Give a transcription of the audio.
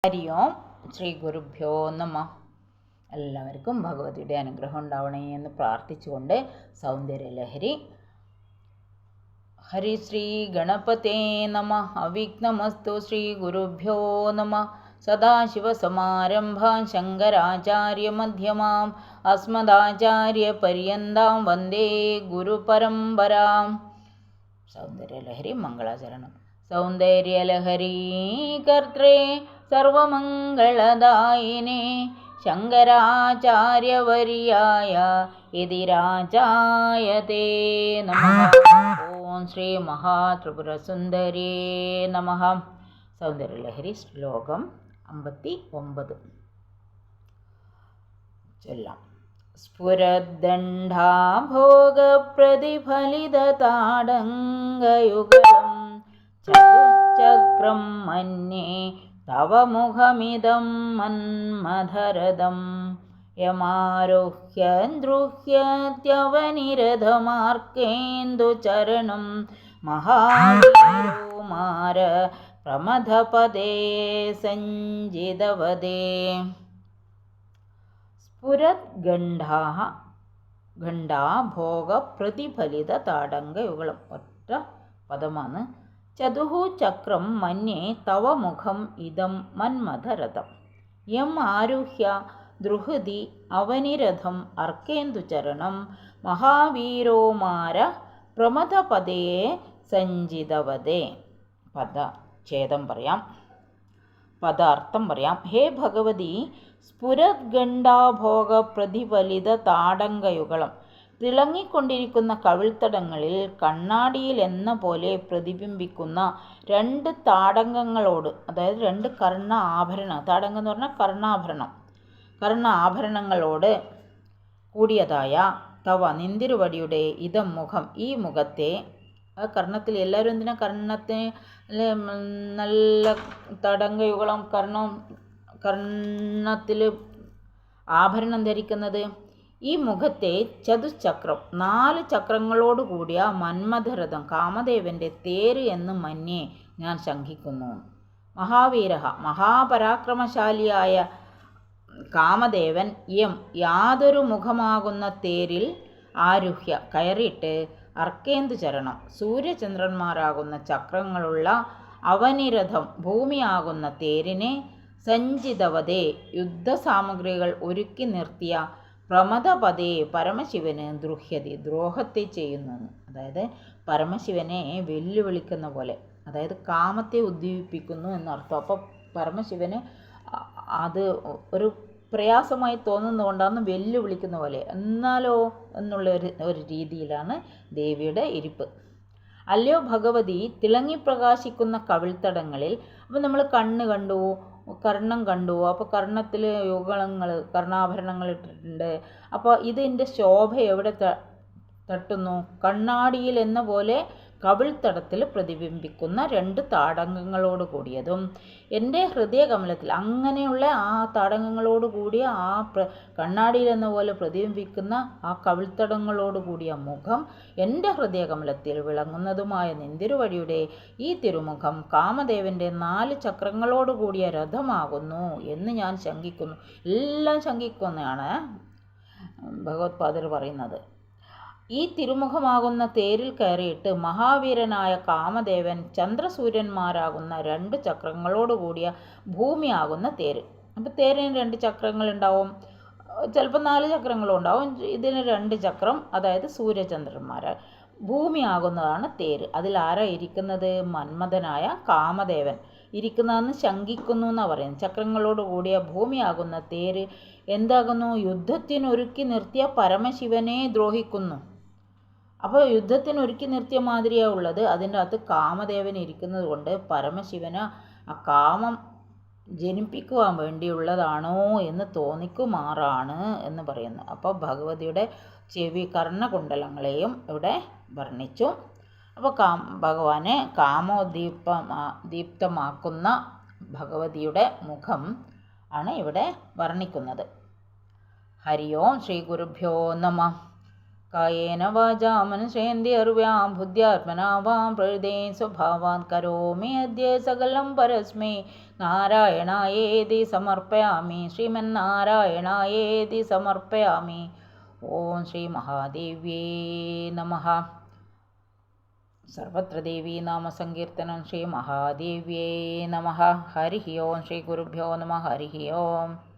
ഹരി ഓം ശ്രീ ഗുരുഭ്യോ നമ. എല്ലാവർക്കും ഭഗവതിയുടെ അനുഗ്രഹം ഉണ്ടാവണേ എന്ന് പ്രാർത്ഥിച്ചുകൊണ്ട് സൗന്ദര്യലഹരി. ഹരി ശ്രീ ഗണപതേ നമ. അവിഘ്നമസ്തു. ശ്രീ ഗുരുഭ്യോ നമ. സദാശിവസമാരംഭാം ശങ്കരാചാര്യമധ്യമാം അസ്മദാചാര്യപര്യന്താം വന്ദേ ഗുരുപരമ്പരാം. സൗന്ദര്യലഹരി മംഗളാചരണം. സൗന്ദര്യലഹരീ കർത്രേ സർവമംഗളദായിനേ ശങ്കരാചാര്യവർയായ യതിരാജായതേ നമഃ. ഓം ശ്രീ മഹാത്രിപുരസുന്ദരേ നമഃ. സൗന്ദര്യലഹരി ശ്ലോകം 59 ചൊല്ലാം. സ്ഫുരദ്ദണ്ഡാഭോഗപ്രതിഫലിതതാടങ്കയുഗളം ചതുശ്ചക്രം മന്യേ തവ മുഖമിദം മന്മഥരഥം യമാരുഹ്യ ദ്രുഹ്യത്യവനിരഥമാർക്കേന്ദുചരണം മഹാവീരോമാര പ്രമഥപദേ സഞ്ജിതവദേ. സ്ഫുരദ്ഗണ്ഡാഭോഗപ്രതിഫലിത താടങ്കയുഗളം ഒറ്റ പദമാണ്. ചതുഹു ചക്രം മന്യേ തവ മുഖം ഇദം മന്മഥരഥം യം ആരുഹ്യ ദ്രുഹതി അവനിരഥം അർക്കേന്ദുചരണം മഹാവീരോമാര പ്രമഥപദേ സഞ്ജിതവദേ. പദഛേദം പറയാം, പദാർത്ഥം പറയാം. ഹേ ഭഗവതി, സ്ഫുരദ്ഗണ്ഡാഭോഗ പ്രതിഫലിത താടങ്കയുഗളം, തിളങ്ങിക്കൊണ്ടിരിക്കുന്ന കവിൾത്തടങ്ങളിൽ കണ്ണാടിയിൽ എന്ന പോലെ പ്രതിബിംബിക്കുന്ന രണ്ട് താടങ്കങ്ങളോട്, അതായത് രണ്ട് കർണ ആഭരണം, താടങ്കം എന്ന് പറഞ്ഞാൽ കർണാഭരണം, കർണ ആഭരണങ്ങളോട് കൂടിയതായ തവ നിന്തിരുവടിയുടെ ഇതം മുഖം, ഈ മുഖത്തെ, കർണത്തിൽ എല്ലാവരും എന്തിനാ കർണത്തിന് നല്ല തടങ്കയുഗളം കർണത്തിൽ ആഭരണം ധരിക്കുന്നത്? ഈ മുഖത്തെ ചതുശ്ചക്രം 4 ചക്രങ്ങളോട് കൂടിയ മന്മഥരഥം കാമദേവൻ്റെ തേര് എന്ന് മന്യേ ഞാൻ ശങ്കിക്കുന്നു. മഹാവീരഃ മഹാപരാക്രമശാലിയായ കാമദേവൻ യം യാതൊരു മുഖമാകുന്ന തേരിൽ ആരുഹ്യ കയറിയിട്ട് അർക്കേന്ദുചരണം സൂര്യചന്ദ്രന്മാരാകുന്ന ചക്രങ്ങളുള്ള അവനിരഥം ഭൂമിയാകുന്ന തേരിനെ സഞ്ജിതവദേ യുദ്ധസാമഗ്രികൾ ഒരുക്കി നിർത്തിയ പ്രമഥപദേ പരമശിവന് ദ്രുഹ്യതി ദ്രോഹത്തെ ചെയ്യുന്നു. അതായത് പരമശിവനെ വെല്ലുവിളിക്കുന്ന പോലെ, അതായത് കാമത്തെ ഉദ്ദീപിപ്പിക്കുന്നു എന്നർത്ഥം. അപ്പോൾ പരമശിവന് അത് ഒരു പ്രയാസമായി തോന്നുന്നതുകൊണ്ടാണ് വെല്ലുവിളിക്കുന്ന പോലെ. എന്നാലോ എന്നുള്ള ഒരു രീതിയിലാണ് ദേവിയുടെ ഇരിപ്പ്. അല്ലയോ ഭഗവതി, തിളങ്ങിപ്രകാശിക്കുന്ന കവിൾത്തടങ്ങളിൽ, അപ്പോൾ നമ്മൾ കണ്ണ് കണ്ടു, കർണം കണ്ടു, അപ്പോൾ കർണത്തിൽ യുഗളങ്ങൾ കർണാഭരണങ്ങൾ ഇട്ടിട്ടുണ്ട്. അപ്പോൾ ഇതിൻ്റെ ശോഭ എവിടെ തട്ടുന്നു? കണ്ണാടിയിൽ എന്ന പോലെ കവിൾത്തടത്തിൽ പ്രതിബിംബിക്കുന്ന 2 താടങ്കങ്ങളോട് കൂടിയതും എൻ്റെ ഹൃദയകമലത്തിൽ, അങ്ങനെയുള്ള ആ താടങ്കങ്ങളോട് കൂടിയ ആ കണ്ണാടിയിൽ എന്ന പോലെ പ്രതിബിംബിക്കുന്ന ആ കവിൾത്തടങ്ങളോട് കൂടിയ മുഖം എൻ്റെ ഹൃദയകമലത്തിൽ വിളങ്ങുന്നതുമായ നിന്തിരുവടിയുടെ ഈ തിരുമുഖം കാമദേവൻ്റെ 4 ചക്രങ്ങളോട് കൂടിയ രഥമാകുന്നു എന്ന് ഞാൻ ശങ്കിക്കുന്നു. എല്ലാം ശങ്കിക്കുന്നതാണ് ഭഗവത്പാദർ പറയുന്നത്. ഈ തിരുമുഖമാകുന്ന തേരിൽ കയറിയിട്ട് മഹാവീരനായ കാമദേവൻ ചന്ദ്രസൂര്യന്മാരാകുന്ന 2 ചക്രങ്ങളോട് കൂടിയ ഭൂമിയാകുന്ന തേര്. അപ്പോൾ തേരിന് 2 ചക്രങ്ങളുണ്ടാവും, ചിലപ്പോൾ 4 ചക്രങ്ങളും ഉണ്ടാവും. ഇതിന് 2 ചക്രം, അതായത് സൂര്യചന്ദ്രന്മാർ. ഭൂമിയാകുന്നതാണ് തേര്. അതിൽ ആരാ ഇരിക്കുന്നത്? മന്മഥനായ കാമദേവൻ ഇരിക്കുന്നതെന്ന് ശങ്കിക്കുന്നു എന്നാണ് പറയുന്നത്. ചക്രങ്ങളോട് കൂടിയ ഭൂമിയാകുന്ന തേര് എന്താകുന്നു? യുദ്ധത്തിനൊരുക്കി നിർത്തിയ പരമശിവനെ ദ്രോഹിക്കുന്നു. അപ്പോൾ യുദ്ധത്തിനൊരുക്കി നിർത്തിയ മാതിരിയാണ് ഉള്ളത്. അതിൻ്റെ അകത്ത് കാമദേവൻ ഇരിക്കുന്നത് കൊണ്ട് പരമശിവന് ആ കാമം ജനിപ്പിക്കുവാൻ വേണ്ടിയുള്ളതാണോ എന്ന് തോന്നിക്കുമാറാണ് എന്ന് പറയുന്നു. അപ്പോൾ ഭഗവതിയുടെ ചെവി കർണകുണ്ടലങ്ങളെയും ഇവിടെ വർണ്ണിച്ചു. അപ്പോൾ ഭഗവാനെ ദീപ്തമാക്കുന്ന ഭഗവതിയുടെ മുഖം ആണ് ഇവിടെ വർണ്ണിക്കുന്നത്. ഹരി ഓം ശ്രീ ഗുരുഭ്യോ നമ. കായേന വാചാ മനസേന്ദ്രിയർവ്യാം ബുദ്ധ്യാത്മനാ വാം പ്രകൃതേ സ്വഭാവാൻ കരോമി അദ്യ സകലം പരസ്മൈ നാരായണായേതി സമർപ്പയാമി. ശ്രീമന്നാരായണായേതി സമർപ്പയാമി. ഓം ശ്രീ മഹാദേവ്യേ നമഃ. സർവത്ര ദേവീ നാമസങ്കീർത്തനം. ശ്രീ മഹാദേവ്യേ നമഃ. ഹരി ഓം. ശ്രീ ഗുരുഭ്യോ നമഃ. ഹരി ഓം.